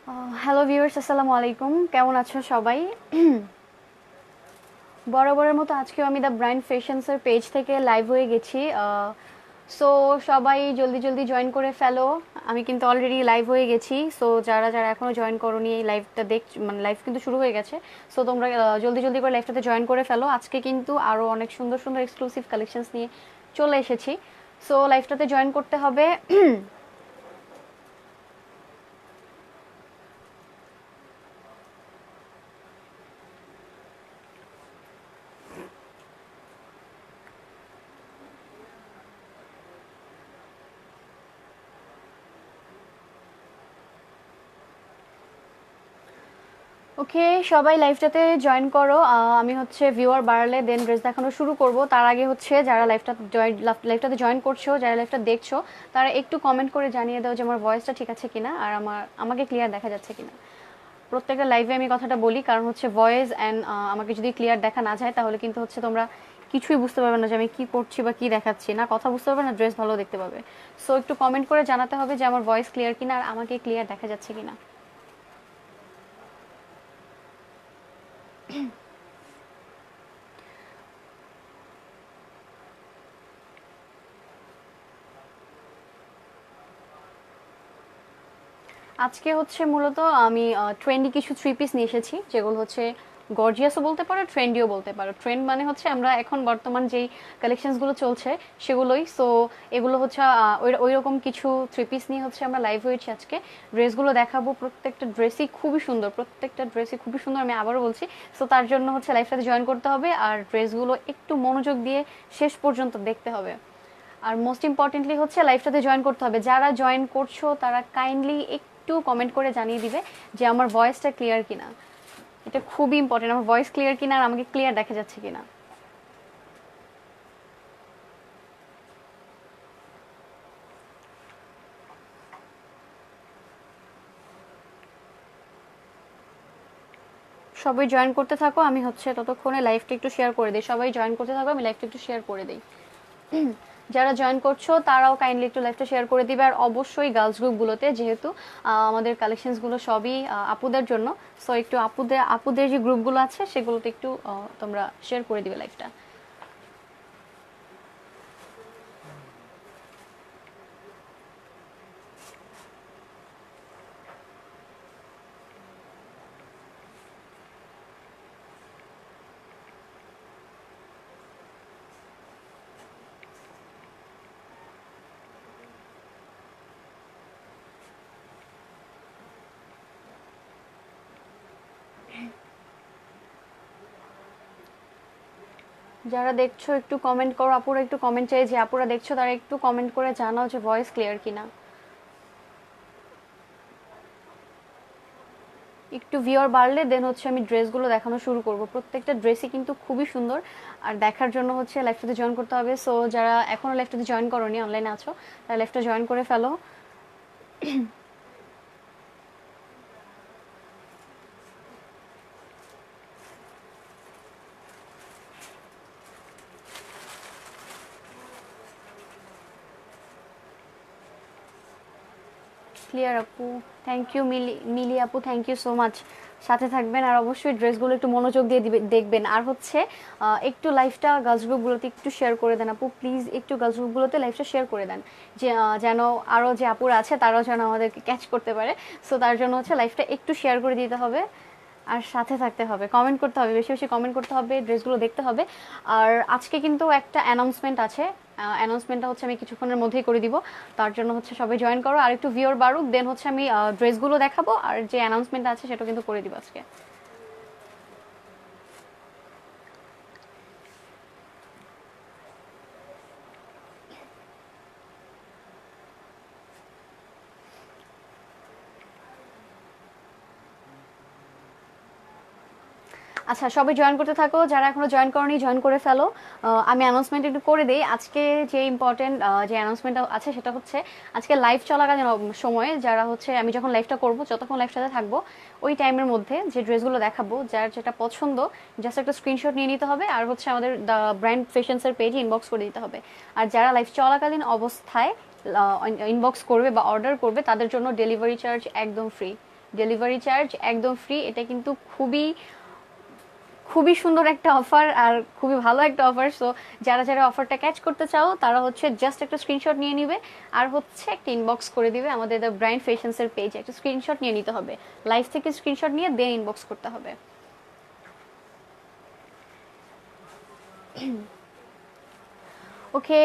Hello viewers, আসসালামু আলাইকুম। কেমন আছো সবাই? বরাবরের মতো আজকেও আমি দ্য ব্রাইন্ড ফ্যাশনসের পেজ থেকে লাইভ হয়ে গেছি। সো সবাই জলদি জলদি জয়েন করে ফেলো। আমি কিন্তু অলরেডি লাইভ হয়ে গেছি। সো যারা যারা এখনও জয়েন করোনি, এই লাইভটা মানে লাইভ কিন্তু শুরু হয়ে গেছে। সো তোমরা জলদি জলদি করে লাইভটাতে জয়েন করে ফেলো। আজকে কিন্তু আরও অনেক সুন্দর সুন্দর এক্সক্লুসিভ কালেকশনস নিয়ে চলে এসেছি। সো লাইভটাতে জয়েন করতে হবে। ওকে, সবাই লাইভটাতে জয়েন করো। আমি হচ্ছে ভিউয়ার বাড়ালে দেন ড্রেস দেখানো শুরু করব। তার আগে হচ্ছে যারা লাইভটাতে জয়েন করছো, যারা লাইভটা দেখছো, তারা একটু কমেন্ট করে জানিয়ে দাও যে আমার ভয়েসটা ঠিক আছে কিনা আর আমাকে ক্লিয়ার দেখা যাচ্ছে কিনা। প্রত্যেকটা লাইভে আমি কথাটা বলি, কারণ হচ্ছে ভয়েস অ্যান্ড আমাকে যদি ক্লিয়ার দেখা না যায় তাহলে কিন্তু হচ্ছে তোমরা কিছুই বুঝতে পারবে না যে আমি কি করছি বা কি দেখাচ্ছি, না কথা বুঝতে পারবে না, ড্রেস ভালো দেখতে পাবে। সো একটু কমেন্ট করে জানাতে হবে যে আমার ভয়েস ক্লিয়ার কিনা আর আমাকে ক্লিয়ার দেখা যাচ্ছে কিনা। আজকে হচ্ছে মূলত আমি ট্রেন্ডি কিছু থ্রি পিস নিয়ে এসেছি, যেগুলো হচ্ছে গর্জিয়াসও বলতে পারো, ট্রেন্ডিও বলতে পারো। ট্রেন্ড মানে হচ্ছে আমরা এখন বর্তমান যেই কালেকশনসগুলো চলছে সেগুলোই। সো এগুলো হচ্ছে ওই রকম কিছু থ্রি পিস নিয়ে হচ্ছে আমরা লাইভ হয়েছি আজকে। ড্রেসগুলো দেখাবো, প্রত্যেকটা ড্রেসই খুবই সুন্দর, প্রত্যেকটা ড্রেসই খুবই সুন্দর, আমি আবারও বলছি। সো তার জন্য হচ্ছে লাইভটাতে জয়েন করতে হবে আর ড্রেসগুলো একটু মনোযোগ দিয়ে শেষ পর্যন্ত দেখতে হবে। আর মোস্ট ইম্পর্টেন্টলি হচ্ছে লাইভটাতে জয়েন করতে হবে। যারা জয়েন করছো তারা কাইন্ডলি একটু কমেন্ট করে জানিয়ে দিবে যে আমার ভয়েসটা ক্লিয়ার কিনা। এটা খুবই ইম্পর্টেন্ট, আমার ভয়েস ক্লিয়ার কিনা আর আমাকে ক্লিয়ার দেখা যাচ্ছে কিনা। সবাই জয়েন করতে থাকো, আমি হচ্ছে ততক্ষণে লাইভটা একটু শেয়ার করে দিই। সবাই জয়েন করতে থাকো, আমি লাইভটা একটু শেয়ার করে দিই। যারা জয়েন করছো তারাও কাইন্ডলি একটু লাইভটা শেয়ার করে দিবে। আর অবশ্যই গার্লস গ্রুপগুলোতে, যেহেতু আমাদের কালেকশনসগুলো সবই আপুদের জন্য, সো একটু আপুদের যে গ্রুপগুলো আছে সেগুলোতে একটু তোমরা শেয়ার করে দিবে লাইভটা। যারা দেখছো একটু কমেন্ট করো, আপুরা একটু কমেন্ট চাই, যে আপুরা দেখছো তারা একটু কমেন্ট করে জানাও যে ভয়েস ক্লিয়ার কিনা। একটু ভিউয়ার বাড়লে দেন হচ্ছে আমি ড্রেসগুলো দেখানো শুরু করব। প্রত্যেকটা ড্রেসই কিন্তু খুবই সুন্দর আর দেখার জন্য হচ্ছে লাইভটাতে জয়েন করতে হবে। সো যারা এখনো লাইভটাতে জয়েন করোনি, অনলাইনে আছো, তারা লাইভটা জয়েন করে ফেলো। ক্লিয়ার আপু, থ্যাংক ইউ। মিলি আপু, থ্যাংক ইউ সো মাচ। সাথে থাকবেন আর অবশ্যই ড্রেসগুলো একটু মনোযোগ দিয়ে দেখবেন। আর হচ্ছে একটু লাইভটা গার্লস গ্রুপগুলোতে একটু শেয়ার করে দেন আপু, প্লিজ একটু গার্লস গ্রুপগুলোতে লাইভটা শেয়ার করে দেন, যে যেন আরও যে আপুরা আছে তারাও যেন আমাদেরকে ক্যাচ করতে পারে। সো তার জন্য হচ্ছে লাইভটা একটু শেয়ার করে দিতে হবে আর সাথে থাকতে হবে, কমেন্ট করতে হবে, বেশি বেশি কমেন্ট করতে হবে, ড্রেসগুলো দেখতে হবে। আর আজকে কিন্তু একটা অ্যানাউন্সমেন্ট আছে। অ্যানাউন্সমেন্টটা হচ্ছে আমি কিছুক্ষণের মধ্যেই করে দিব। তার জন্য হচ্ছে সবাই জয়েন করো আর একটু ভিউর বাড়ুক, দেন হচ্ছে আমি ড্রেসগুলো দেখাবো আর যে অ্যানাউন্সমেন্ট আছে সেটা কিন্তু করে দিব আজকে। আচ্ছা, সবাই জয়েন করতে থাকো, যারা এখনো জয়েন করনি জয়েন করে ফেলো। আমি অ্যানাউন্সমেন্ট একটু করে দিই। আজকে যে ইম্পর্টেন্ট যে অ্যানাউন্সমেন্টটা আছে সেটা হচ্ছে আজকে লাইভ চলাকালীন সময়ে যারা হচ্ছে, আমি যখন লাইভটা করব, যতক্ষণ লাইভটাতে থাকবো, ওই টাইমের মধ্যে যে ড্রেসগুলো দেখাবো, যার যেটা পছন্দ জাস্ট একটা স্ক্রিনশট নিয়ে নিতে হবে আর হচ্ছে আমাদের দ্য ব্র্যান্ড ফ্যাশনসের পেজে ইনবক্স করে দিতে হবে। আর যারা লাইভ চলাকালীন অবস্থায় ইনবক্স করবে বা অর্ডার করবে তাদের জন্য ডেলিভারি চার্জ একদম ফ্রি, ডেলিভারি চার্জ একদম ফ্রি। এটা কিন্তু খুবই খুবই সুন্দর একটা অফার আর খুবই ভালো একটা অফার। সো যারা যারা অফারটা ক্যাচ করতে চাও তারা হচ্ছে জাস্ট একটা স্ক্রিনশট নিয়ে নিবে আর হচ্ছে একটা ইনবক্স করে দিবে আমাদের দ্য ব্রাইন্ড ফ্যাশনসের পেজে। একটা স্ক্রিনশট নিয়ে নিতে হবে, লাইভ থেকে স্ক্রিনশট নিয়ে দেন ইনবক্স করতে হবে। ওকে,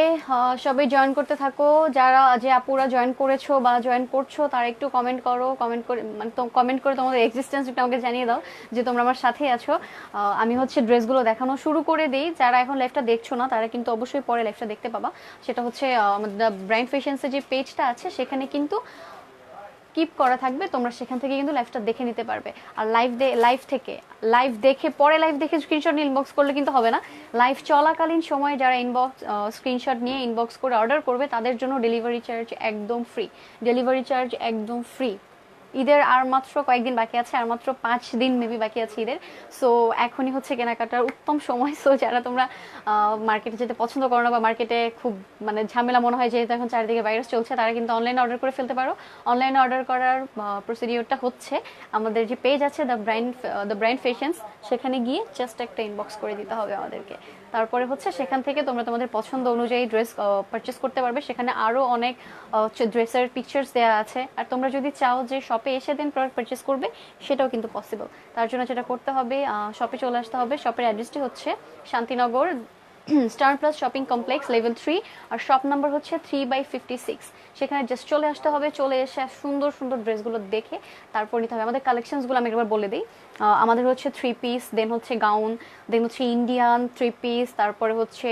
সবাই জয়েন করতে থাকো। যারা যে আপুরা জয়েন করেছো বা জয়েন করছো তারা একটু কমেন্ট করো, কমেন্ট করে মানে কমেন্ট করে তোমাদের এক্সিস্টেন্স একটু আমাকে জানিয়ে দাও যে তোমরা আমার সাথে আছো। আমি হচ্ছে ড্রেসগুলো দেখানো শুরু করে দিই। যারা এখন লাইভটা দেখছো না তারা কিন্তু অবশ্যই পরে লাইভটা দেখতে পাবা। সেটা হচ্ছে আমাদের ব্রাইন্ড ফ্যাশনসের যে পেজটা আছে সেখানে কিন্তু কিপ করা থাকবে, তোমরা সেখান থেকে কিন্তু লাইভটা দেখে নিতে পারবে। আর লাইভ দেখে পরে লাইভ দেখে স্ক্রিনশট নিয়ে ইনবক্স করলে কিন্তু হবে না। লাইভ চলাকালীন সময়ে যারা ইনবক্স স্ক্রিনশট নিয়ে ইনবক্স করে অর্ডার করবে তাদের জন্য ডেলিভারি চার্জ একদম ফ্রি। ডেলিভারি চার্জ একদম ফ্রি। ঈদের আর মাত্র কয়েকদিন বাকি আছে, আর মাত্র 5 দিন মেবি বাকি আছে ঈদের। সো এখনই হচ্ছে কেনাকাটার উত্তম সময়। সো যারা তোমরা মার্কেটে যেতে পছন্দ করো না বা মার্কেটে খুব মানে ঝামেলা মনে হয় যেহেতু এখন চারিদিকে ভাইরাস চলছে, তারা কিন্তু অনলাইনে অর্ডার করে ফেলতে পারো। অনলাইনে অর্ডার করার প্রসিডিওরটা হচ্ছে আমাদের যে পেজ আছে দ্য ব্রাইন্ড ফ্যাশনস, সেখানে গিয়ে জাস্ট একটা ইনবক্স করে দিতে হবে আমাদেরকে। তারপরে হচ্ছে সেখান থেকে তোমরা তোমাদের পছন্দ অনুযায়ী ড্রেস পারচেস করতে পারবে। সেখানে আরও অনেক ড্রেসের পিকচার্স দেওয়া আছে। আর তোমরা যদি চাও যে শপে এসে দেন প্রোডাক্ট পারচেস করবে, সেটাও কিন্তু পসিবল। তার জন্য যেটা করতে হবে, শপে চলে আসতে হবে। শপের অ্যাড্রেসটি হচ্ছে Shantinagar star plus shopping complex level 3, আর শপ নাম্বার হচ্ছে 3/56। সেখানে জাস্ট চলে আসতে হবে। চলে এসে সুন্দর সুন্দর ড্রেসগুলো দেখে তারপর নিতে হবে। আমাদের কালেকশনসগুলো আমি একবার বলে দিই। আমাদের হচ্ছে 3 পিস, দেন হচ্ছে গাউন, দেন হচ্ছে ইন্ডিয়ান 3 পিস, তারপরে হচ্ছে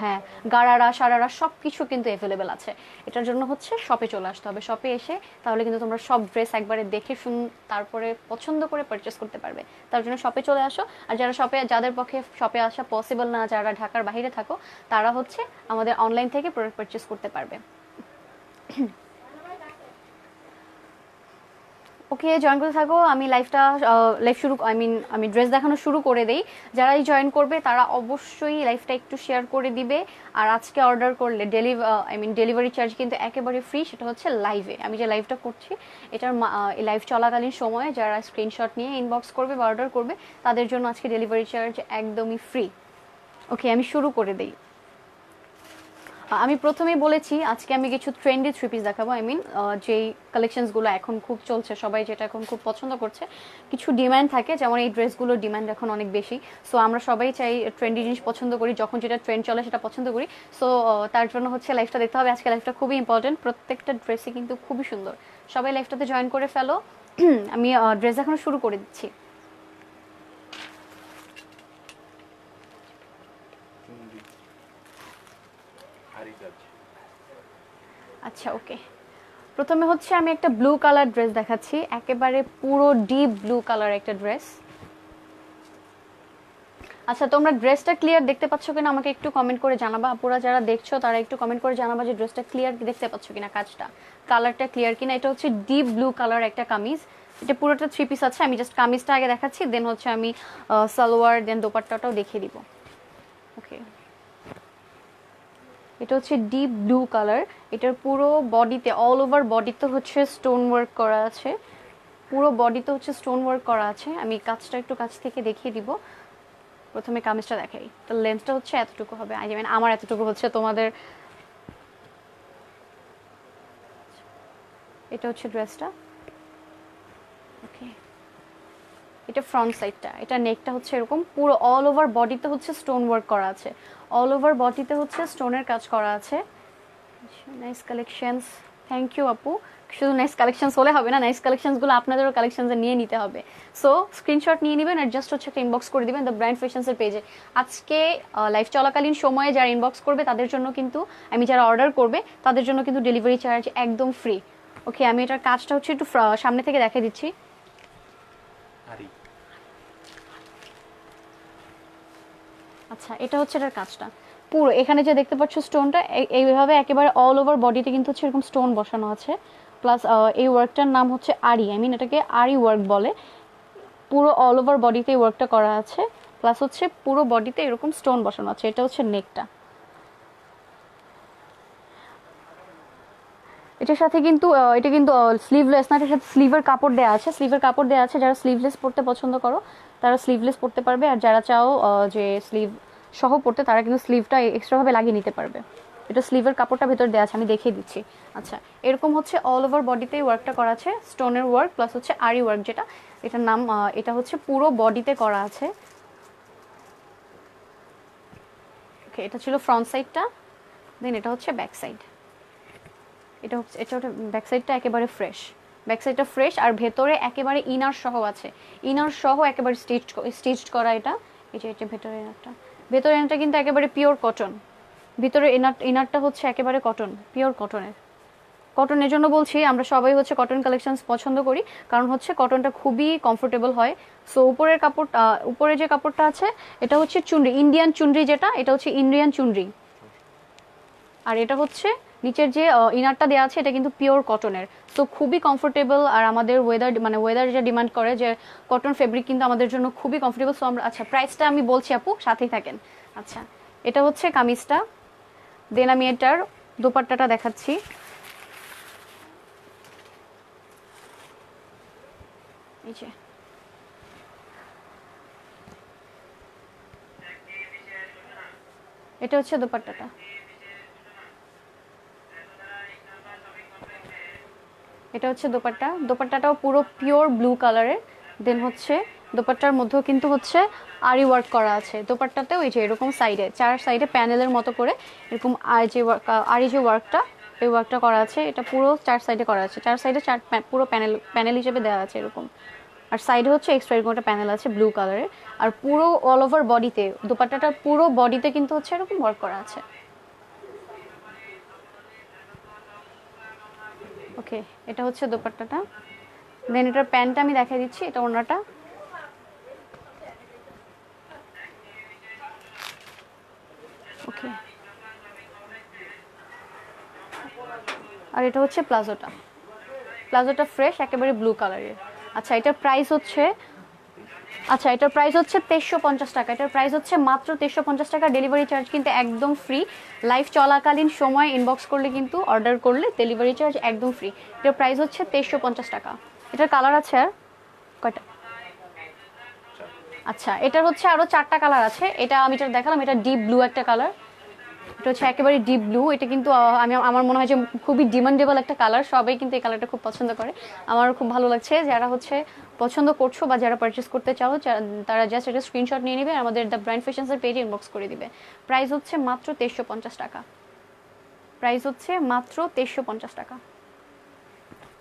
হ্যাঁ গারারা সারারা সব কিছু কিন্তু অ্যাভেলেবেল আছে। এটার জন্য হচ্ছে শপে চলে আসতে হবে। শপে এসে তাহলে কিন্তু তোমরা সব ড্রেস একবারে দেখে তারপরে পছন্দ করে পারচেস করতে পারবে। তার জন্য শপে চলে আসো। আর যাদের পক্ষে শপে আসা পসিবল না, যারা ঢাকার বাইরে থাকো, তারা হচ্ছে আমাদের অনলাইন থেকে প্রোডাক্ট পারচেস করতে পারবে। ওকে, জয়েন করতে থাকো। আমি আমি ড্রেস দেখানো শুরু করে দেই। যারাই জয়েন করবে তারা অবশ্যই লাইভটা একটু শেয়ার করে দিবে। আর আজকে অর্ডার করলে ডেলিভারি চার্জ কিন্তু একেবারে ফ্রি। সেটা হচ্ছে লাইভে, আমি যে লাইভটা করছি এটার লাইভ চলাকালীন সময়ে যারা স্ক্রিনশট নিয়ে ইনবক্স করবে বা অর্ডার করবে তাদের জন্য আজকে ডেলিভারি চার্জ একদমই ফ্রি। ওকে, আমি শুরু করে দিই। আমি প্রথমেই বলেছি আজকে আমি কিছু ট্রেন্ডি 3 পিস দেখাবো। যেই কালেকশনসগুলো এখন খুব চলছে, সবাই যেটা এখন খুব পছন্দ করছে। কিছু ডিমান্ড থাকে, যেমন এই ড্রেসগুলোর ডিমান্ড এখন অনেক বেশি। সো আমরা সবাই চাই ট্রেন্ডি জিনিস পছন্দ করি, যখন যেটা ট্রেন্ড চলে সেটা পছন্দ করি। সো তার জন্য হচ্ছে লাইফটা দেখতে হবে। আজকে লাইফটা খুবই ইম্পর্টেন্ট, প্রত্যেকটা ড্রেসই কিন্তু খুবই সুন্দর। সবাই লাইফটাতে জয়েন করে ফেলো। আমি ড্রেস দেখানো শুরু করে দিচ্ছি। আচ্ছা, ওকে। প্রথমে হচ্ছে আমি একটা ব্লু কালার ড্রেস দেখাচ্ছি, একেবারে পুরো ডিপ ব্লু কালার একটা ড্রেস। আচ্ছা, তোমরা ড্রেসটা ক্লিয়ার দেখতে পাচ্ছ কিনা আমাকে একটু কমেন্ট করে জানাবা। আপুরা যারা দেখছো তারা একটু কমেন্ট করে জানাবা যে ড্রেসটা ক্লিয়ার দেখতে পাচ্ছ কিনা, কালারটা ক্লিয়ার কিনা। এটা হচ্ছে ডিপ ব্লু কালার একটা কামিজ। এটা পুরোটা 3 পিস আছে। আমি জাস্ট কামিজটা আগে দেখাচ্ছি, দেন হচ্ছে আমি সালোয়ার দেন দোপাট্টাটাও দেখিয়ে দিব। ওকে, এটা হচ্ছে ডিপ ব্লু কালার। এটার পুরো বডিতে অল ওভার বডিতে হচ্ছে স্টোন ওয়ার্ক করা আছে। পুরো বডিতে হচ্ছে স্টোন ওয়ার্ক করা আছে। আমি কাজটা একটু কাছ থেকে দেখিয়ে দিব। প্রথমে কামিজটা দেখাই। তো লেন্থটা হচ্ছে এতটুকু হবে, আমার এতটুকু হচ্ছে তোমাদের। এটা হচ্ছে ড্রেসটা। ওকে, এটা ফ্রন্ট সাইডটা। এটা নেকটা হচ্ছে এরকম, পুরো অল ওভার বডিতে হচ্ছে স্টোন ওয়ার্ক করা আছে। অল ওভার বডিতে হচ্ছে স্টোনের কাজ করা আছে। নাইস কালেকশনস, থ্যাংক ইউ আপু। শুধু নাইস কালেকশনস হলে হবে না, নাইস কালেকশনসগুলো আপনাদেরও কালেকশনসে নিয়ে নিতে হবে। সো স্ক্রিনশট নিয়ে নেবেন আর জাস্ট হচ্ছে একটা ইনবক্স করে দিবেন দ্য ব্র্যান্ড ফ্যাশনসের পেজে। আজকে লাইভ চলাকালীন সময়ে যারা ইনবক্স করবে তাদের জন্য কিন্তু, যারা অর্ডার করবে তাদের জন্য কিন্তু ডেলিভারি চার্জ একদম ফ্রি। ওকে, আমি এটার কাজটা হচ্ছে একটু সামনে থেকে দেখিয়ে দিচ্ছি। আচ্ছা, এটা হচ্ছে এটার কাজটা। পুরো এখানে যে দেখতে পাচ্ছ স্টোনটা, এইভাবে একেবারে অল ওভার বডিতে কিন্তু হচ্ছে এরকম স্টোন বসানো আছে। প্লাস এই ওয়ার্কটার নাম হচ্ছে আরি, এটাকে আরি ওয়ার্ক বলে। পুরো অল ওভার বডিতে এই ওয়ার্কটা করা আছে। প্লাস হচ্ছে পুরো বডিতে এরকম স্টোন বসানো আছে। এটা হচ্ছে নেকটা। এটার সাথে কিন্তু এটা কিন্তু স্লিভলেস না, এটার সাথে স্লিভের কাপড় দেওয়া আছে, স্লিভের কাপড় দেওয়া আছে। যারা স্লিভলেস পরতে পছন্দ করো তারা স্লিভলেস পরতে পারবে, আর যারা চাও যে স্লিভ সহ পরতে তারা কিন্তু স্লিভটা এক্সট্রাভাবে লাগিয়ে নিতে পারবে। এটা স্লিভের কাপড়টা ভেতর দেওয়া আছে, আমি দেখিয়ে দিচ্ছি। আচ্ছা, এরকম হচ্ছে অল ওভার বডিতে ওয়ার্কটা করা আছে, স্টোনের ওয়ার্ক প্লাস হচ্ছে আরি ওয়ার্ক, যেটা এটার নাম, এটা হচ্ছে পুরো বডিতে করা আছে। ওকে, এটা ছিল ফ্রন্ট সাইডটা, দেন এটা হচ্ছে ব্যাক সাইড। এটা হচ্ছে ব্যাক সাইডটা একেবারে ফ্রেশ, ব্যাক সাইডটা ফ্রেশ, আর ভেতরে একেবারে ইনার সহ আছে, ইনার সহ একেবারে স্টিচড করা এটা। এই যে এটা ভেতরে ইনারটা, ভেতরে ইনারটা কিন্তু একেবারে পিওর কটন, ভিতরে ইনারটা হচ্ছে একেবারে কটন, পিওর কটনের। কটনের জন্য বলছি, আমরা সবাই হচ্ছে কটন কালেকশনস পছন্দ করি, কারণ হচ্ছে কটনটা খুবই কমফোর্টেবল হয়। সো উপরের কাপড়টা, উপরে যে কাপড়টা আছে এটা হচ্ছে চুনরি, ইন্ডিয়ান চুনরি, যেটা এটা হচ্ছে ইন্ডিয়ান চুনরি। আর এটা হচ্ছে নিচের যে ইনারটা দেওয়া আছে এটা কিন্তু পিওর কটনের, সো খুবই কমফোর্টেবল। আর আমাদের ওয়েদার যেটা ডিমান্ড করে যে কটন ফেব্রিক কিন্তু আমাদের জন্য খুবই কমফোর্টেবল। সো আমরা, আচ্ছা প্রাইসটা আমি বলছি আপু, সাথেই থাকেন। আচ্ছা, এটা হচ্ছে কামিজটা, দেন আমি এটার দোপাট্টাটা দেখাচ্ছি। এই যে এটা হচ্ছে দোপাট্টাটা, এটা হচ্ছে দোপাট্টা, দোপাট্টাটাও পুরো পিওর ব্লু কালারের। দেন হচ্ছে দোপাট্টার মধ্যেও কিন্তু হচ্ছে আরি ওয়ার্ক করা আছে দোপাট্টাতেও। এই যে এরকম সাইডে, চার সাইডে প্যানেলের মতো করে এরকম আরি যে ওয়ার্কটা, এই ওয়ার্কটা করা আছে, এটা পুরো চার সাইডে করা আছে, চার সাইডে পুরো প্যানেল হিসেবে দেওয়া আছে এরকম। আর সাইডে হচ্ছে এক্সট্রা এরকম একটা প্যানেল আছে ব্লু কালারের। আর পুরো অল ওভার বডিতে, দোপাট্টাটার পুরো বডিতে কিন্তু হচ্ছে এরকম ওয়ার্ক করা আছে। ওকে, এটা হচ্ছে দোপাট্টাটা, দেন এটার প্যান্টটা আমি দেখাই দিচ্ছি, এটা ওড়নাটা। ওকে, আর এটা হচ্ছে প্লাজোটা, প্লাজোটা ফ্রেশ একেবারে ব্লু কালারের। আচ্ছা, এটার প্রাইস হচ্ছে, আচ্ছা এটার প্রাইস হচ্ছে 2350 টাকা, এটার প্রাইস হচ্ছে মাত্র 2350 টাকা। ডেলিভারি চার্জ কিন্তু একদম ফ্রি, লাইভ চলাকালীন সময় ইনবক্স করলে কিন্তু, অর্ডার করলে ডেলিভারি চার্জ একদম ফ্রি। এটার প্রাইস হচ্ছে 2350 টাকা। এটার কালার আছে আর কয়টা? আচ্ছা, এটার হচ্ছে আরও 4টা কালার আছে, এটা আমি যেটা দেখালাম এটা ডিপ ব্লু একটা কালার, এটা হচ্ছে একেবারে ডিপ ব্লু। এটা কিন্তু আমার মনে হয় যে খুবই ডিমান্ডেবল একটা কালার, সবাই কিন্তু এই কালারটা খুব পছন্দ করে, আমার খুব ভালো লাগছে। যারা হচ্ছে পছন্দ করছো বা যারা পারচেস করতে চাও তারা জাস্ট এটা স্ক্রিনশট নিয়ে নেবে, আমাদের দ্য ব্র্যান্ড ফ্যাশনসের পেজে ইনবক্স করে দিবে। প্রাইস হচ্ছে মাত্র 2350 টাকা, প্রাইস হচ্ছে মাত্র 2350 টাকা।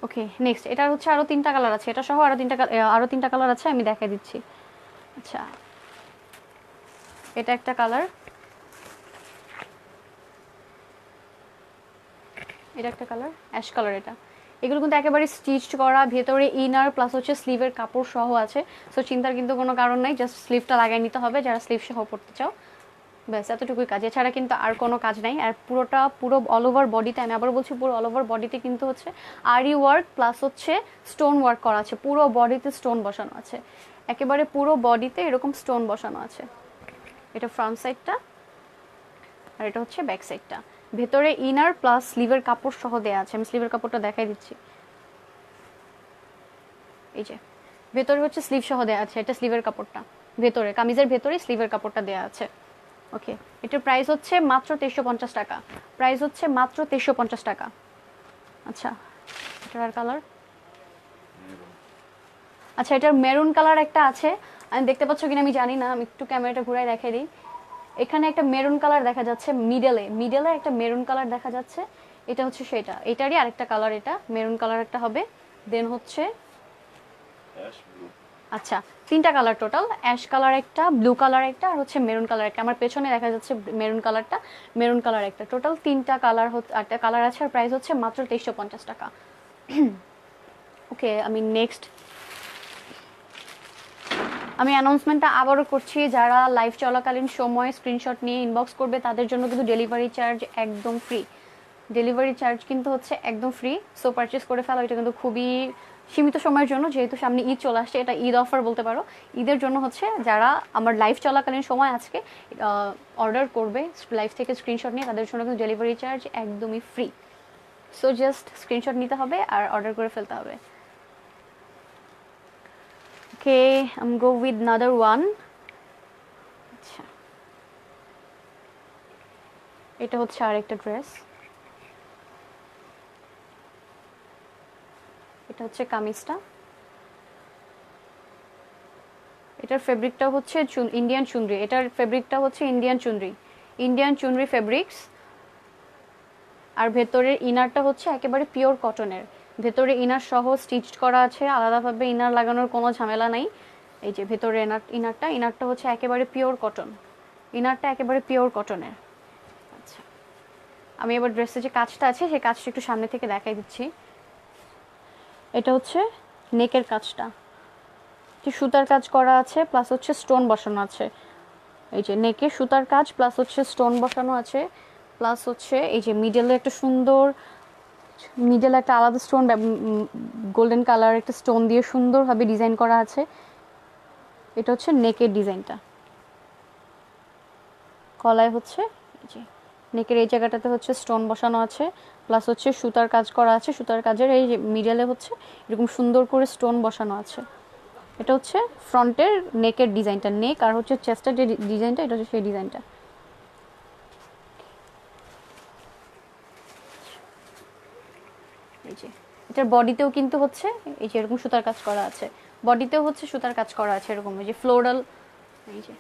ওকে, নেক্সট, এটার হচ্ছে আরও 3টা কালার আছে, এটা সহ আরও তিনটা কালার আছে, আমি দেখাই দিচ্ছি। আচ্ছা, এটা একটা কালার, এটা একটা কালার, অ্যাশ কালার এটা। এগুলো কিন্তু একেবারে স্টিচড করা, ভেতরে ইনার প্লাস হচ্ছে স্লিভের কাপড় সহ আছে। সো চিন্তার কিন্তু কোনো কারণ নাই, জাস্ট স্লিভটা লাগিয়ে নিতে হবে যারা স্লিভ সহ পড়তে চাও, ব্যাস এতটুকুই কাজ, এছাড়া কিন্তু আর কোনো কাজ নাই। আর পুরো অল ওভার বডিতে, আমি আবার বলছি পুরো অল ওভার বডিতে কিন্তু হচ্ছে আরি ওয়ার্ক প্লাস হচ্ছে স্টোন ওয়ার্ক করা আছে, পুরো বডিতে স্টোন বসানো আছে, একেবারে পুরো বডিতে এরকম স্টোন বসানো আছে। এটা ফ্রন্ট সাইডটা, আর এটা হচ্ছে ব্যাক সাইডটা। ভেতরে ইনার প্লাস স্লিভের কাপড় সহ দেওয়া আছে, আমি স্লিভের কাপড়টা দেখাই দিচ্ছি। এই যে ভেতরে হচ্ছে স্লিভ সহ দেওয়া আছে, এটা স্লিভের কাপড়টা, ভেতরে কামিজের ভেতরে স্লিভের কাপড়টা দেওয়া আছে। ওকে, এটার প্রাইস হচ্ছে মাত্র 2350 টাকা, প্রাইস হচ্ছে মাত্র 2350 টাকা। আচ্ছা, এটার কালার, আচ্ছা এটার মেরুন কালার একটা আছে, আমি দেখতে পাচ্ছ কিনা আমি জানি না, আমি একটু ক্যামেরাটা ঘুরাই দেখাই দিই। এখানে একটা মেরুন কালার দেখা যাচ্ছে, মিডলে একটা মেরুন কালার দেখা যাচ্ছে, এটা হচ্ছে সেটা, এটারই আরেকটা কালার, এটা মেরুন কালার একটা হবে। দেন হচ্ছে, আচ্ছা 3টা কালার টোটাল, অ্যাশ কালার একটা, ব্লু কালার একটা, আর হচ্ছে মেরুন কালার একটা। আমার পেছনে দেখা যাচ্ছে মেরুন কালারটা, মেরুন কালার একটা, টোটাল 3টা কালার, একটা কালার আছে। আর প্রাইস হচ্ছে মাত্র 2350 টাকা। ওকে, আমি নেক্সট, আমি অ্যানাউন্সমেন্টটা আবারও করছি, যারা লাইভ চলাকালীন সময় স্ক্রিনশট নিয়ে ইনবক্স করবে তাদের জন্য কিন্তু ডেলিভারি চার্জ একদম ফ্রি, ডেলিভারি চার্জ কিন্তু হচ্ছে একদম ফ্রি। সো পারচেস করে ফেলো, এটা কিন্তু খুবই সীমিত সময়ের জন্য, যেহেতু সামনে ঈদ চলে আসছে, এটা ঈদ অফার বলতে পারো। ঈদের জন্য হচ্ছে যারা আমার লাইভ চলাকালীন সময় আজকে অর্ডার করবে লাইভ থেকে স্ক্রিনশট নিয়ে, তাদের জন্য কিন্তু ডেলিভারি চার্জ একদমই ফ্রি। সো জাস্ট স্ক্রিনশট নিতে হবে আর অর্ডার করে ফেলতে হবে। Okay, I am go with another one. আচ্ছা, এটা হচ্ছে আরেকটা ড্রেস। এটা হচ্ছে কামিজটা। এটার ফেব্রিকটা হচ্ছে ইন্ডিয়ান চুনরি। এটার ফেব্রিকটা হচ্ছে ইন্ডিয়ান চুনরি ফেব্রিক্স। আর ভেতরের ইনারটা হচ্ছে একেবারে পিওর কটনের। ভেতরে ইনার সহ স্টিচড করা আছে, আলাদাভাবে ইনার লাগানোর কোনো ঝামেলা নাই। এই যে ভেতরে ইনারটা হচ্ছে একেবারে পিওর কটন। ইনারটা একেবারে পিওর কটনের। আচ্ছা, আমি এবার ড্রেসের যে কাজটা আছে সেই কাজটা একটু সামনে থেকে দেখাই দিচ্ছি। এটা হচ্ছে নেকের কাজটা, যে সুতার কাজ করা আছে প্লাস হচ্ছে স্টোন বসানো আছে। এই যে নেকে সুতার কাজ প্লাস হচ্ছে স্টোন বসানো আছে, প্লাস হচ্ছে এই যে মিডলে একটা আলাদা স্টোন, গোল্ডেন কালার একটা স্টোন দিয়ে সুন্দরভাবে ডিজাইন করা আছে। এটা হচ্ছে নেকের ডিজাইনটা। কলায় হচ্ছে এই যে নেকের এই জায়গাটাতে হচ্ছে স্টোন বসানো আছে, প্লাস হচ্ছে সুতার কাজ করা আছে। সুতার কাজের এই যে মিডলে হচ্ছে এরকম সুন্দর করে স্টোন বসানো আছে। এটা হচ্ছে ফ্রন্টের নেকের ডিজাইনটা, নেক আর হচ্ছে চেস্টের যে ডিজাইনটা, এটা হচ্ছে সেই ডিজাইনটা। এই যে এটার বডিতেও কিন্তু হচ্ছে এই যে এরকম সুতার কাজ করা আছে, বডিতেও হচ্ছে সুতার কাজ করা আছে এরকম, এই যে ফ্লোরাল, এই যে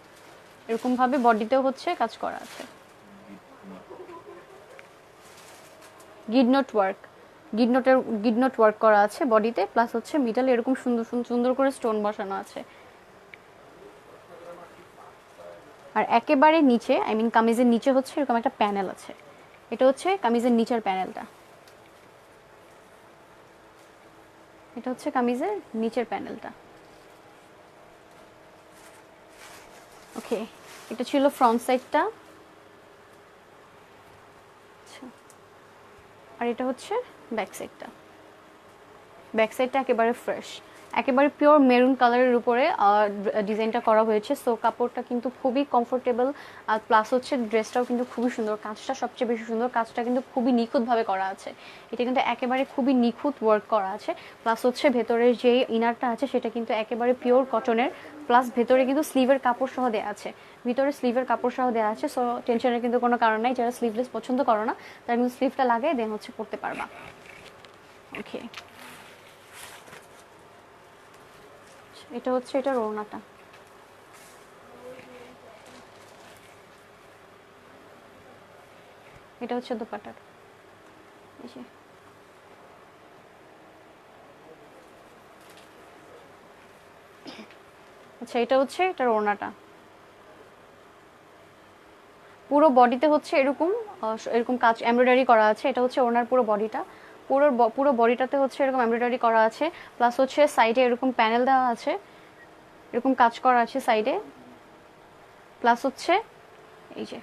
এরকম ভাবে বডিতেও হচ্ছে কাজ করা আছে। গিডনট ওয়ার্ক করা আছে বডিতে, প্লাস হচ্ছে মিডলে এরকম সুন্দর সুন্দর করে স্টোন বসানো আছে। আর একেবারে নিচে, আই মিন কামিজের নিচে হচ্ছে এরকম একটা প্যানেল আছে। এটা হচ্ছে কামিজের নিচের প্যানেলটা। এটা হচ্ছে কামিজের নিচের প্যানেলটা। ওকে, এটা ছিল ফ্রন্ট সাইডটা। আর এটা হচ্ছে ব্যাক সাইডটা। ব্যাক সাইডটা একেবারে ফ্রেশ, একেবারে পিওর মেরুন কালারের উপরে ডিজাইনটা করা হয়েছে। সো কাপড়টা কিন্তু খুবই কমফোর্টেবল, আর প্লাস হচ্ছে ড্রেসটাও কিন্তু খুবই সুন্দর। কাজটা সবচেয়ে বেশি সুন্দর, কাজটা কিন্তু খুবই নিখুঁতভাবে করা আছে। এটা কিন্তু একেবারে খুবই নিখুঁত ওয়ার্ক করা আছে। প্লাস হচ্ছে ভেতরের যে ইনারটা আছে সেটা কিন্তু একেবারে পিওর কটনের, প্লাস ভেতরে কিন্তু স্লিভের কাপড় সহ দেওয়া আছে। ভিতরে স্লিভের কাপড় সহ দেওয়া আছে। সো টেনশনের কিন্তু কোনো কারণ নাই। যারা স্লিভলেস পছন্দ করো না তারা কিন্তু স্লিভটা লাগাই দেন হচ্ছে পরতে পারবা। ওকে, এটা হচ্ছে এটার ওড়নাটা। এটা হচ্ছে দোপাট্টাটা। এই যে আচ্ছা, এটা হচ্ছে এটার ওড়নাটা। পুরো বডিতে হচ্ছে এরকম এরকম কাজ এমব্রয়ডারি করা আছে। এটা হচ্ছে ওড়নার পুরো বডিটা। পুরো বডিটাতে হচ্ছে এরকম এমব্রয়ডারি করা আছে, প্লাস হচ্ছে সাইডে এরকম প্যানেল দেওয়া আছে, এরকম কাজ করা আছে সাইডে। প্লাস হচ্ছে এই যে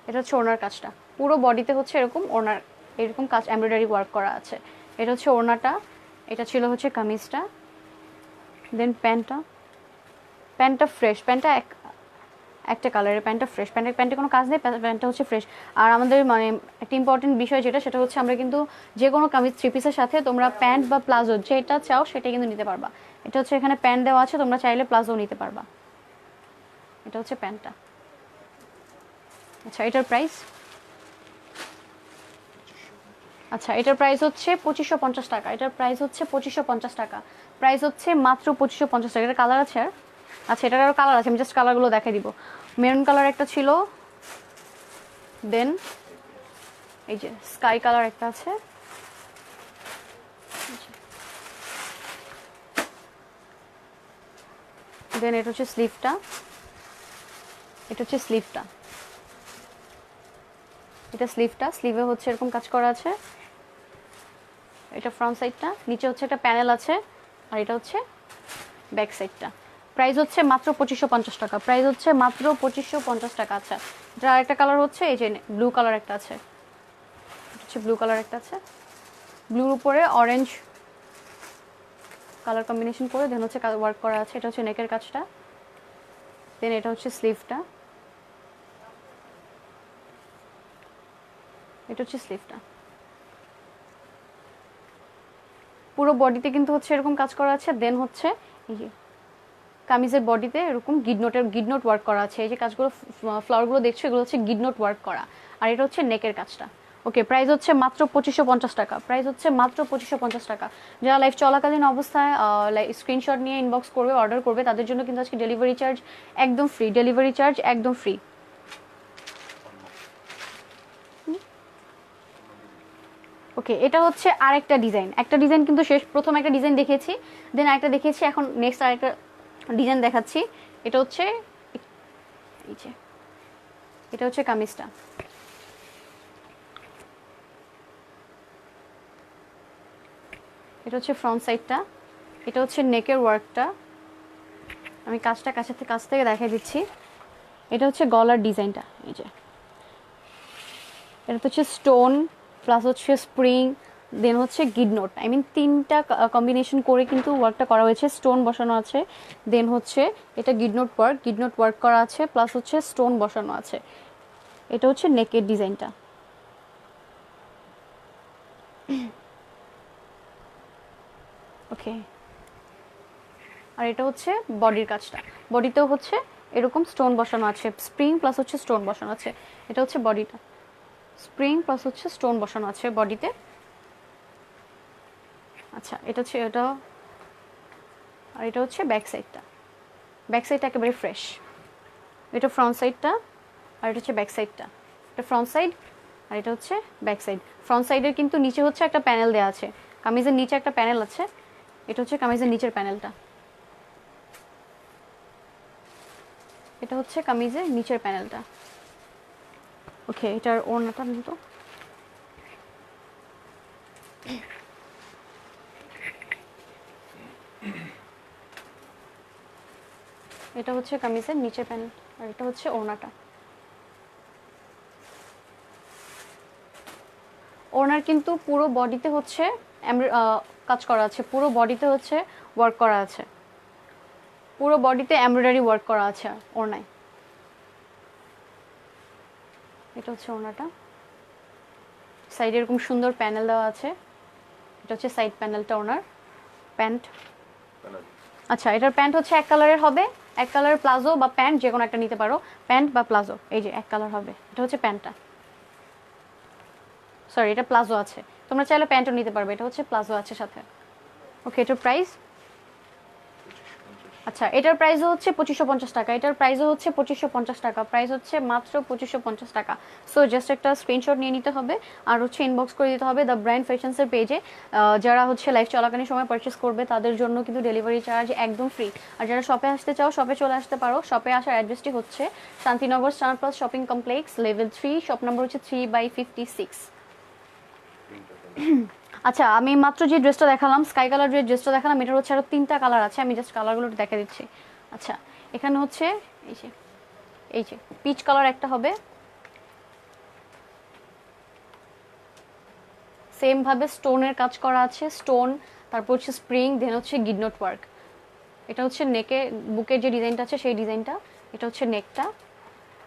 এটা হচ্ছে ওড়নার কাজটা। পুরো বডিতে হচ্ছে এরকম ওড়নার এরকম কাজ এমব্রয়ডারি ওয়ার্ক করা আছে। এটা হচ্ছে ওড়নাটা। এটা ছিল হচ্ছে কামিজটা। দেন প্যান্টটা ফ্রেশ, প্যান্টটা একটা কালারের, প্যান্টটা ফ্রেশ, প্যান্টে কোনো কাজ নেই, প্যান্টটা হচ্ছে ফ্রেশ। আর আমাদের মানে একটা ইম্পর্টেন্ট বিষয় সেটা হচ্ছে আমরা কিন্তু যে কোনো কামিজ থ্রি পিসের সাথে তোমরা প্যান্ট বা প্লাজো যেটা চাও সেটা কিন্তু নিতে পারবা। এটা হচ্ছে এখানে প্যান্ট দেওয়া আছে, তোমরা চাইলে প্লাজো নিতে পারবা। এটা হচ্ছে প্যান্টটা। আচ্ছা, এটার প্রাইস হচ্ছে 2550 টাকা। এটার প্রাইস হচ্ছে 2550 টাকা। প্রাইস হচ্ছে মাত্র 2550 টাকা। এটা কালার আছে আর আচ্ছা, এটার আরও কালার আছে, আমি জাস্ট কালারগুলো দেখাই দিব। মেরুন কালার একটা ছিল, দেন এই যে স্কাই কালার একটা আছে, দেন এটা হচ্ছে স্লিভটা। এটা স্লিভে হচ্ছে এরকম কাজ করা আছে। এটা ফ্রন্ট সাইডটা, নিচে হচ্ছে একটা প্যানেল আছে, আর এটা হচ্ছে ব্যাক সাইডটা। প্রাইস হচ্ছে মাত্র 2550 টাকা। প্রাইস হচ্ছে মাত্র 2550 টাকা। আচ্ছা, এটা আরেকটা কালার হচ্ছে এই যে ব্লু কালার একটা আছে, ব্লুর উপরে অরেঞ্জ কালার কম্বিনেশন করে দেন হচ্ছে ওয়ার্ক করা আছে। এটা হচ্ছে নেকের কাজটা, দেন এটা হচ্ছে স্লিভটা। এটা হচ্ছে স্লিভটা। পুরো বডিতে কিন্তু হচ্ছে এরকম কাজ করা আছে। দেন হচ্ছে এই যে কামিজের বডিতে এরকম গিডনোট ওয়ার্ক করা আছে। এই যে কাজগুলো ফ্লাওয়ারগুলো দেখছো এগুলো হচ্ছে গিডনোট ওয়ার্ক করা। আর এটা হচ্ছে নেকের কাজটা। ওকে, প্রাইস হচ্ছে মাত্র 2550 টাকা। প্রাইস হচ্ছে মাত্র 2550 টাকা। যারা লাইভ চলাকালীন অবস্থায় স্ক্রিনশট নিয়ে ইনবক্স করবে, অর্ডার করবে, তাদের জন্য কিন্তু আজকে ডেলিভারি চার্জ একদম ফ্রি। ডেলিভারি চার্জ একদম ফ্রি। ওকে, এটা হচ্ছে আরেকটা ডিজাইন। একটা ডিজাইন কিন্তু শেষ, প্রথম একটা ডিজাইন দেখিয়েছি, দেন আরেকটা দেখিয়েছি, এখন নেক্সট আরেকটা ডিজাইন দেখাচ্ছি। এটা হচ্ছে এই যে এটা হচ্ছে কামিজটা। এটা হচ্ছে ফ্রন্ট সাইডটা, এটা হচ্ছে নেকের ওয়ার্কটা। আমি কাছ থেকে দেখাই দিচ্ছি। এটা হচ্ছে গলার ডিজাইনটা। এই যে এটা হচ্ছে স্টোন প্লাস হচ্ছে স্প্রিং, দেন হচ্ছে গিডনোট, আই মিন তিনটা কম্বিনেশন করে কিন্তু ওয়ার্কটা করা হয়েছে। স্টোন বসানো আছে, দেন হচ্ছে এটা গিডনোট ওয়ার্ক করা আছে, প্লাস হচ্ছে স্টোন বসানো আছে। এটা হচ্ছে নেকের ডিজাইনটা। ওকে, আর এটা হচ্ছে বডির কাজটা। বডিতেও হচ্ছে এরকম স্টোন বসানো আছে, স্প্রিং প্লাস হচ্ছে স্টোন বসানো আছে। এটা হচ্ছে বডিটা, স্প্রিং প্লাস হচ্ছে স্টোন বসানো আছে বডিতে। আচ্ছা, এটা হচ্ছে এটা, আর এটা হচ্ছে ব্যাক সাইডটা। ব্যাক সাইডটা একেবারে ফ্রেশ। এটা ফ্রন্ট সাইডটা, আর এটা হচ্ছে ব্যাক সাইডটা। এটা ফ্রন্ট সাইড, আর এটা হচ্ছে ব্যাক সাইড। ফ্রন্ট সাইডের কিন্তু নিচে হচ্ছে একটা প্যানেল দেওয়া আছে, কামিজের নিচে একটা প্যানেল আছে। এটা হচ্ছে কামিজের নিচের প্যানেলটা। এটা হচ্ছে কামিজের নিচের প্যানেলটা। ওকে, এটার ওড়নাটা কিন্তু এটা হচ্ছে কামিজের নিচের প্যানেল, আর এটা হচ্ছে ওড়নাটা। ওড়নার কিন্তু পুরো বডিতে হচ্ছে কাজ করা আছে, পুরো বডিতে হচ্ছে ওয়ার্ক করা আছে, পুরো বডিতে এমব্রয়ডারি ওয়ার্ক করা আছে ওড়নায়। এটা হচ্ছে ওড়নাটা, সাইডে এরকম সুন্দর প্যানেল দেওয়া আছে। এটা হচ্ছে সাইড প্যানেলটা ওনার। প্যান্ট, আচ্ছা এটার প্যান্ট হচ্ছে এক কালারের হবে, এক কালার প্লাজো বা প্যান্ট যে কোনো একটা নিতে পারো, প্যান্ট বা প্লাজো। এই যে এক কালার হবে, এটা হচ্ছে প্যান্টটা, সরি এটা প্লাজো আছে, তোমরা চাইলে প্যান্টও নিতে পারবে। এটা হচ্ছে প্লাজো আছে সাথে। ওকে, এটার প্রাইস, আচ্ছা এটার প্রাইসও হচ্ছে 2550 টাকা। এটার প্রাইসও হচ্ছে 2550 টাকা। প্রাইস হচ্ছে মাত্র 2550 টাকা। সো জাস্ট একটা স্ক্রিনশট নিয়ে নিতে হবে, আর হচ্ছে ইনবক্স করে দিতে হবে দ্য ব্র্যান্ড ফ্যাশনসের পেজে। যারা হচ্ছে লাইভ চলাকালীন সময় পারচেস করবে তাদের জন্য কিন্তু ডেলিভারি চার্জ একদম ফ্রি। আর যারা শপে আসতে চাও শপে চলে আসতে পারো। শপে আসার অ্যাড্রেসটি হচ্ছে Shantinagar star plus shopping complex level 3, shop number হচ্ছে 3/56। আচ্ছা, আমি মাত্র যে ড্রেসটা দেখালাম, স্কাই কালার যে ড্রেসটা দেখালাম, এটার হচ্ছে আরো 3টা কালার আছে। আমি জাস্ট কালারগুলো দেখা দিচ্ছি। আচ্ছা, এখানে হচ্ছে এই যে পিচ কালার একটা হবে, সেম ভাবে স্টোনের কাজ করা আছে, স্টোন, তারপর হচ্ছে স্প্রিং, দেন হচ্ছে গিডনোট ওয়ার্ক। এটা হচ্ছে নেকে, বুকের যে ডিজাইনটা আছে সেই ডিজাইনটা। এটা হচ্ছে নেকটা,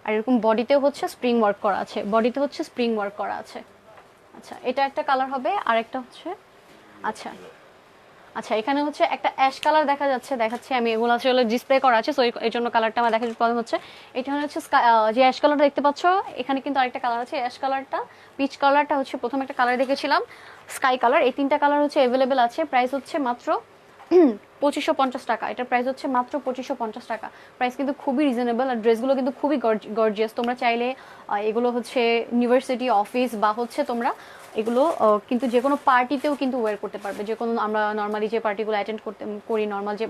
আর এরকম বডিতেও হচ্ছে স্প্রিং ওয়ার্ক করা আছে, বডিতে হচ্ছে স্প্রিং ওয়ার্ক করা আছে। আচ্ছা, এটা একটা কালার হবে, আর একটা হচ্ছে আচ্ছা আচ্ছা এখানে হচ্ছে একটা অ্যাশ কালার দেখা যাচ্ছে, দেখাচ্ছি আমি, এগুলো আসলে ডিসপ্লে করা আছে, সো এই জন্য কালারটা আমার দেখার প্রবলেম হচ্ছে। এটা হচ্ছে যে অ্যাশ কালারটা দেখতে পাচ্ছ, এখানে কিন্তু আরেকটা কালার আছে। অ্যাশ কালারটা, পিচ কালারটা হচ্ছে প্রথম একটা কালার দেখেছিলাম, স্কাই কালার। এই 3টা কালার হচ্ছে অ্যাভেলেবেল আছে। প্রাইস হচ্ছে মাত্র 2550 টাকা। এটার প্রাইস হচ্ছে মাত্র 2550 টাকা। প্রাইস কিন্তু খুবই রিজনেবল, আর ড্রেসগুলো কিন্তু খুবই গর্জিয়াস। তোমরা চাইলে এগুলো হচ্ছে ইউনিভার্সিটি, অফিস বা হচ্ছে তোমরা এগুলো কিন্তু যে কোনো পার্টিতেও কিন্তু ওয়্যার করতে পারবে। যে কোনো আমরা নর্মালি যে পার্টিগুলো অ্যাটেন্ড করি, নর্মাল যে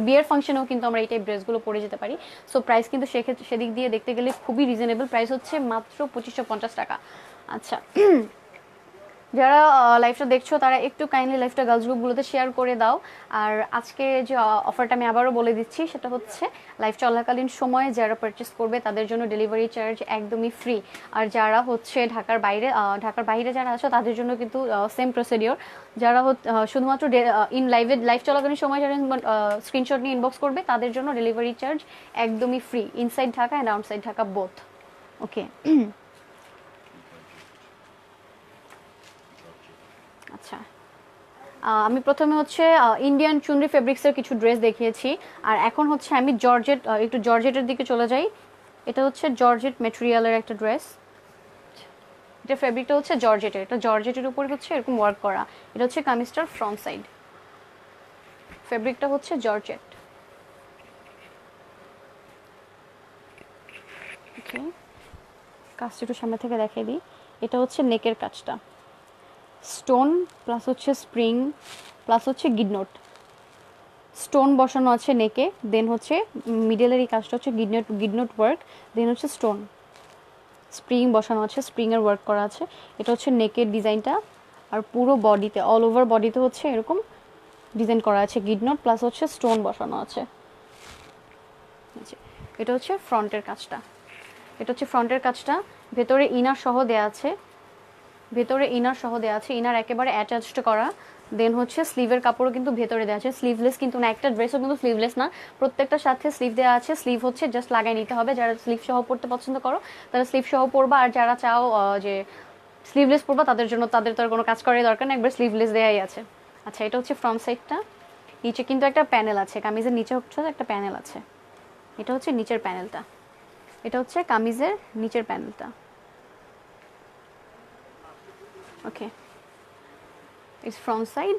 বিয়ের ফাংশনেও কিন্তু আমরা এই টাইপ ড্রেসগুলো পরে যেতে পারি। সো প্রাইস কিন্তু সেদিক দিয়ে দেখতে গেলে খুবই রিজনেবল। প্রাইস হচ্ছে মাত্র 2550 টাকা। আচ্ছা, যারা লাইভটা দেখছো তারা একটু কাইন্ডলি লাইভটা গার্লস গ্রুপগুলোতে শেয়ার করে দাও। আর আজকে যে অফারটা আমি আবারও বলে দিচ্ছি, সেটা হচ্ছে লাইভ চলাকালীন সময়ে যারা পারচেস করবে তাদের জন্য ডেলিভারি চার্জ একদমই ফ্রি। আর যারা হচ্ছে ঢাকার বাইরে যারা আছো তাদের জন্য কিন্তু সেম প্রসিডিওর। যারা শুধুমাত্র লাইভ চলাকালীন সময় যারা স্ক্রিনশট নিয়ে ইনবক্স করবে তাদের জন্য ডেলিভারি চার্জ একদমই free, inside Dhaka and outside Dhaka both. Okay, আচ্ছা আমি প্রথমে হচ্ছে ইন্ডিয়ান চুনরি ফেব্রিক্সের কিছু ড্রেস দেখিয়েছি, আর এখন হচ্ছে আমি জর্জেট, একটু জর্জেটের দিকে চলে যাই। এটা হচ্ছে জর্জেট মেটেরিয়ালের একটা ড্রেস। এটা ফেব্রিকটা হচ্ছে জর্জেটের, এটা জর্জেটের উপরে হচ্ছে এরকম ওয়ার্ক করা। এটা হচ্ছে কামিজটার ফ্রন্ট সাইড, ফেব্রিকটা হচ্ছে জর্জেট। ওকে, কাজটা একটু সামনে থেকে দেখিয়ে দিই। এটা হচ্ছে নেকের কাজটা, স্টোন প্লাস হচ্ছে স্প্রিং প্লাস হচ্ছে গিডনোট, স্টোন বসানো আছে নেকে, দেন হচ্ছে মিডলের এই কাজটা হচ্ছে গিডনোট ওয়ার্ক, দেন হচ্ছে স্টোন স্প্রিং বসানো আছে, স্প্রিংয়ের ওয়ার্ক করা আছে। এটা হচ্ছে নেকের ডিজাইনটা, আর পুরো বডিতে অল ওভার বডিতে হচ্ছে এরকম ডিজাইন করা আছে, গিডনোট প্লাস হচ্ছে স্টোন বসানো আছে। এটা হচ্ছে ফ্রন্টের কাজটা, এটা হচ্ছে ফ্রন্টের কাজটা। ভেতরে ইনার সহ দেয়া আছে, ভেতরে ইনার সহ দেওয়া আছে, ইনার একেবারে অ্যাটাচড করা। দেন হচ্ছে স্লিভের কাপড়ও কিন্তু ভেতরে দেওয়া আছে, স্লিভলেস কিন্তু না, একটা ড্রেসও কিন্তু স্লিভলেস না, প্রত্যেকটার সাথে স্লিভ দেওয়া আছে। স্লিভ হচ্ছে জাস্ট লাগাই নিতে হবে, যারা স্লিভ সহ পরতে পছন্দ করো তারা স্লিভ সহ পরবা, আর যারা চাও যে স্লিভলেস পরবা তাদের জন্য, তাদের তো আর কোনো কাজ করার দরকার নেই, একবার স্লিভলেস দেওয়াই আছে। আচ্ছা, এটা হচ্ছে ফ্রন্ট সাইডটা। নিচে কিন্তু একটা প্যানেল আছে, কামিজের নিচে হচ্ছে একটা প্যানেল আছে, এটা হচ্ছে নিচের প্যানেলটা, এটা হচ্ছে কামিজের নিচের প্যানেলটা। ওকে, ইজ ফ্রন্ট সাইড।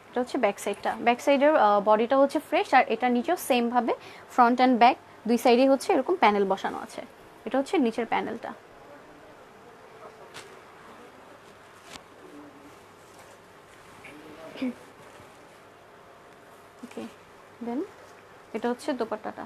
এটা হচ্ছে ব্যাক সাইডটা, ব্যাক সাইডের বডিটা হচ্ছে ফ্রেশ, আর এটা নিচেও সেম ভাবে ফ্রন্ট অ্যান্ড ব্যাক দুই সাইডেই হচ্ছে এরকম প্যানেল বসানো আছে। এটা হচ্ছে নিচের প্যানেলটা। ওকে, দেন এটা হচ্ছে দোপাট্টাটা।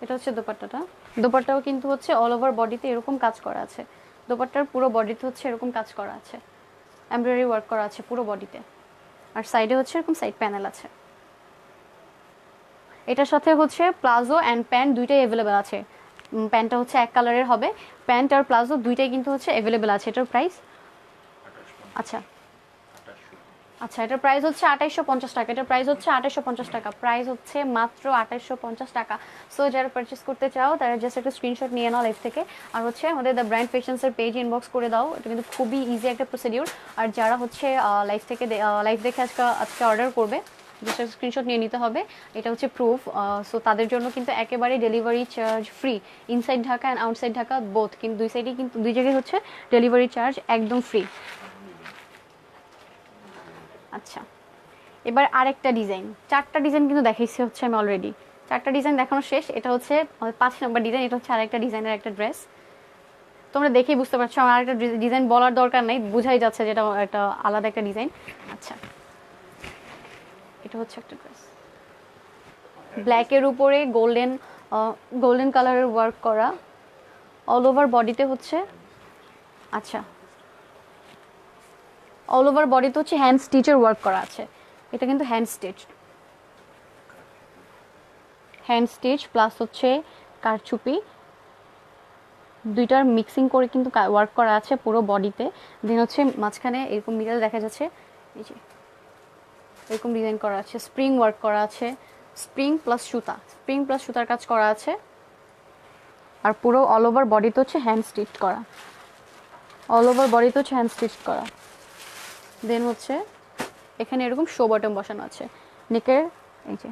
এটা হচ্ছে দোপাট্টাটা, দোপাট্টাও কিন্তু হচ্ছে অল ওভার বডিতে এরকম কাজ করা আছে, দোপাট্টার পুরো বডিতে হচ্ছে এরকম কাজ করা আছে, এমব্রয়ডারি ওয়ার্ক করা আছে পুরো বডিতে, আর সাইডে হচ্ছে এরকম সাইড প্যানেল আছে। এটার সাথে হচ্ছে প্লাজো অ্যান্ড প্যান্ট দুইটাই অ্যাভেলেবেল আছে, প্যান্টটা হচ্ছে এক কালারের হবে, প্যান্ট আর প্লাজো দুইটাই কিন্তু হচ্ছে অ্যাভেলেবেল আছে। এটার প্রাইস আচ্ছা আচ্ছা, এটার প্রাইস হচ্ছে 2850 টাকা, এটার প্রাইস হচ্ছে 2850 টাকা, প্রাইস হচ্ছে মাত্র 2850 টাকা। সো যারা পারচেস করতে চাও তারা জাস্ট একটা স্ক্রিনশট নিয়ে নাও লাইভ থেকে, আর হচ্ছে আমাদের দ্য ব্র্যান্ড ফ্যাশনসের পেজ ইনবক্স করে দাও, এটা কিন্তু খুবই ইজি একটা প্রসিডিউর। আর যারা হচ্ছে লাইভ থেকে লাইভ দেখে আজকে অর্ডার করবে, জাস্ট স্ক্রিনশট নিয়ে নিতে হবে, এটা হচ্ছে প্রুফ। সো তাদের জন্য কিন্তু একেবারে delivery charge free, inside Dhaka and outside Dhaka both, কিন্তু দুই সাইডেই কিন্তু দুই জায়গায় হচ্ছে ডেলিভারি চার্জ একদম ফ্রি। আচ্ছা, এবার আরেকটা ডিজাইন, চারটা ডিজাইন কিন্তু দেখাইছি হচ্ছে আমি অলরেডি, চারটা ডিজাইন দেখানো শেষ। এটা হচ্ছে 5 নম্বর ডিজাইন, এটা হচ্ছে আরেকটা ডিজাইনের একটা ড্রেস। তোমরা দেখেই বুঝতে পারছো আমার আরেকটা ডিজাইন বলার দরকার নাই, বুঝাই যাচ্ছে যেটা একটা আলাদা একটা ডিজাইন। আচ্ছা, এটা হচ্ছে একটা ড্রেস, ব্ল্যাকের উপরে গোল্ডেন গোল্ডেন কালারের ওয়ার্ক করা, অল ওভার বডিতে হচ্ছে, আচ্ছা অল ওভার বডিতে হচ্ছে হ্যান্ড স্টিচের ওয়ার্ক করা আছে, এটা কিন্তু hand stitch, hand stitch plus হচ্ছে কারচুপি, দুইটার মিক্সিং করে কিন্তু ওয়ার্ক করা আছে পুরো বডিতে। দেন হচ্ছে মাঝখানে এরকম মিডল দেখা যাচ্ছে, এই যে এরকম ডিজাইন করা আছে, স্প্রিং ওয়ার্ক করা আছে, স্প্রিং প্লাস সুতা, স্প্রিং প্লাস সুতার কাজ করা আছে, আর পুরো অল ওভার বডিতে হচ্ছে হ্যান্ড স্টিচ করা, অল ওভার বডিতে হচ্ছে হ্যান্ড স্টিচ করা। দেন হচ্ছে এখানে এরকম শো বটম বসানো আছে, নেকের এই যে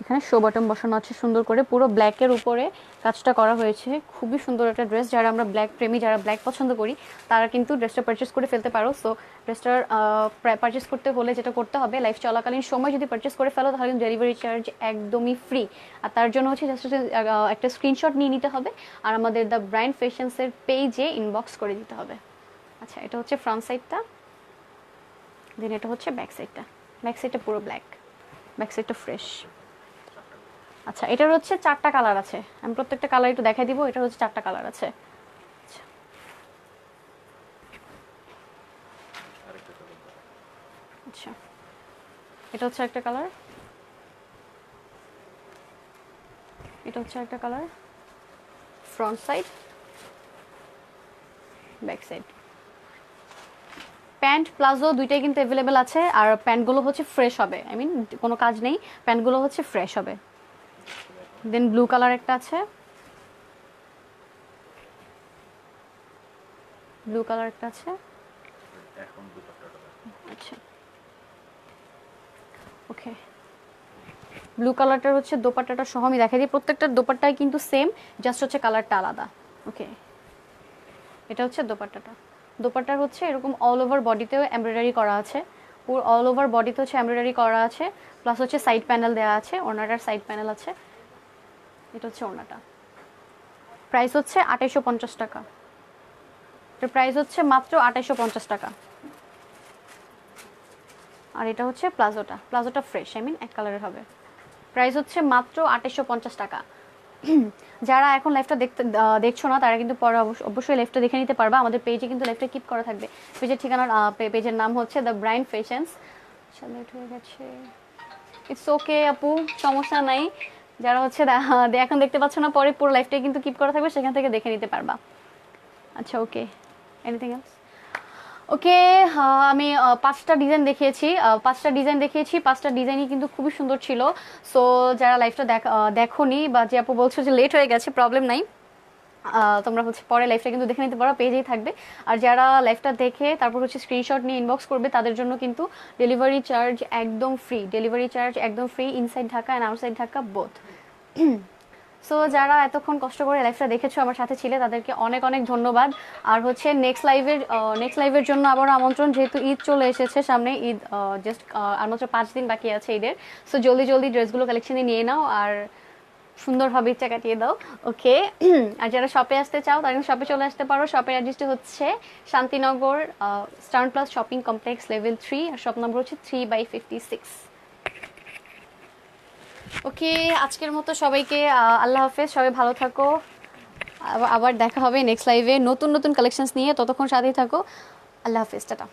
এখানে শো বটম বসানো আছে সুন্দর করে, পুরো ব্ল্যাকের উপরে কাজটা করা হয়েছে, খুবই সুন্দর একটা ড্রেস। যারা আমরা ব্ল্যাক প্রেমী, যারা ব্ল্যাক পছন্দ করি তারা কিন্তু ড্রেসটা পারচেস করে ফেলতে পারো। সো ড্রেসটার পারচেস করতে হলে যেটা করতে হবে, লাইফ চলাকালীন সময় যদি পারচেস করে ফেলো তাহলে ডেলিভারি চার্জ একদমই ফ্রি, আর তার জন্য হচ্ছে জাস্ট একটা স্ক্রিনশট নিয়ে নিতে হবে, আর আমাদের দ্য ব্র্যান্ড ফ্যাশনসের পেজে ইনবক্স করে দিতে হবে। আচ্ছা, এটা হচ্ছে ফ্রন্ট সাইডটা, দেন এটা হচ্ছে ব্যাক সাইডটা, ব্যাক সাইডটা পুরো ব্ল্যাক, ব্যাক সাইডটা ফ্রেশ। আচ্ছা, এটার হচ্ছে চারটা কালার আছে, আমি প্রত্যেকটা কালার একটু দেখাই দিব। এটার হচ্ছে চারটা কালার আছে। আচ্ছা, এটা হচ্ছে একটা কালার, এটা হচ্ছে একটা colour, front side, back side. Pant palazzo দুইটাই কিন্তু অ্যাভেলেবেল আছে, আর প্যান্টগুলো হচ্ছে ফ্রেশ হবে, আই মিন কোনো কাজ নেই, প্যান্টগুলো হচ্ছে ফ্রেশ হবে। দেন ব্লু কালার একটা আছে, ব্লু কালার একটা আছে। আচ্ছা ওকে, ব্লু কালারটার হচ্ছে দোপাট্টাটা সহ আমি দেখাই দিই, প্রত্যেকটার দোপাট্টাই কিন্তু সেম, জাস্ট হচ্ছে কালারটা আলাদা। ওকে, এটা হচ্ছে দোপাট্টাটা। দোপাট্টার হচ্ছে এরকম অল ওভার বডিতেও এমব্রয়ডারি করা আছে, পুরো অল ওভার বডিতে হচ্ছে এমব্রয়ডারি করা আছে, প্লাস হচ্ছে সাইড প্যানেল দেওয়া আছে, ওড়নাটার সাইড প্যানেল আছে। এটা হচ্ছে ওড়নাটা। প্রাইস হচ্ছে 2850 টাকা। এটার প্রাইস হচ্ছে মাত্র 2850 টাকা। আর এটা হচ্ছে প্লাজোটা, প্লাজোটা ফ্রেশ, আই মিন এক কালারের হবে। প্রাইস হচ্ছে মাত্র 2850 টাকা। যারা এখন লাইভটা দেখছো না তারা কিন্তু পরে অবশ্যই লাইভটা দেখে নিতে পারবা, আমাদের পেজে কিন্তু লাইভটা কিপ করা থাকবে। পেজের ঠিকানা, পেজের নাম হচ্ছে দ্য ব্রাইন ফ্যাশনস। লেট হয়ে গেছে, ইটস ওকে আপু, সমস্যা নাই। যারা হচ্ছে এখন দেখতে পাচ্ছ না, পরে পুরো লাইভটাই কিন্তু কিপ করা থাকবে, সেখান থেকে দেখে নিতে পারবা। আচ্ছা ওকে, এনিথিং এলস? ওকে, আমি 5টা ডিজাইন দেখিয়েছি, 5টা ডিজাইনই কিন্তু খুবই সুন্দর ছিল। সো যারা লাইভটা দেখোনি বা যে আপু বলছো যে লেট হয়ে গেছে, প্রবলেম নাই, তোমরা হচ্ছে পরে লাইভটা কিন্তু দেখে নিতে পারো, পেজেই থাকবে। আর যারা লাইভটা দেখে তারপর হচ্ছে স্ক্রিনশট নিয়ে ইনবক্স করবে, তাদের জন্য কিন্তু ডেলিভারি চার্জ একদম free, inside Dhaka and outside Dhaka both. So যারা এতক্ষণ কষ্ট করে লাইভটা দেখেছো, আমার সাথে ছিলে, তাদেরকে অনেক অনেক ধন্যবাদ। আর হচ্ছে নেক্সট লাইভের জন্য আবার আমন্ত্রণ, যেহেতু ঈদ চলে এসেছে সামনে, ঈদ জাস্ট আর মাত্র 5 দিন বাকি আছে ঈদের। সো জলদি ড্রেসগুলো কালেকশনে নিয়ে নাও আর সুন্দরভাবে ইচ্ছা কাটিয়ে দাও। ওকে, আর যারা শপে আসতে চাও তারা শপে চলে আসতে পারো। শপের অ্যাড্রেসটা হচ্ছে Shantinagar stern plus shopping complex level 3, আর শপ নম্বর হচ্ছে 3/56। ওকে, আজকের মতো সবাইকে আল্লাহ হাফেজ, সবাই ভালো থাকো। আবার দেখা হবে নেক্সট লাইভে নতুন কালেকশনস নিয়ে, ততক্ষণ সাথেই থাকো। আল্লাহ হাফেজ, টাটা।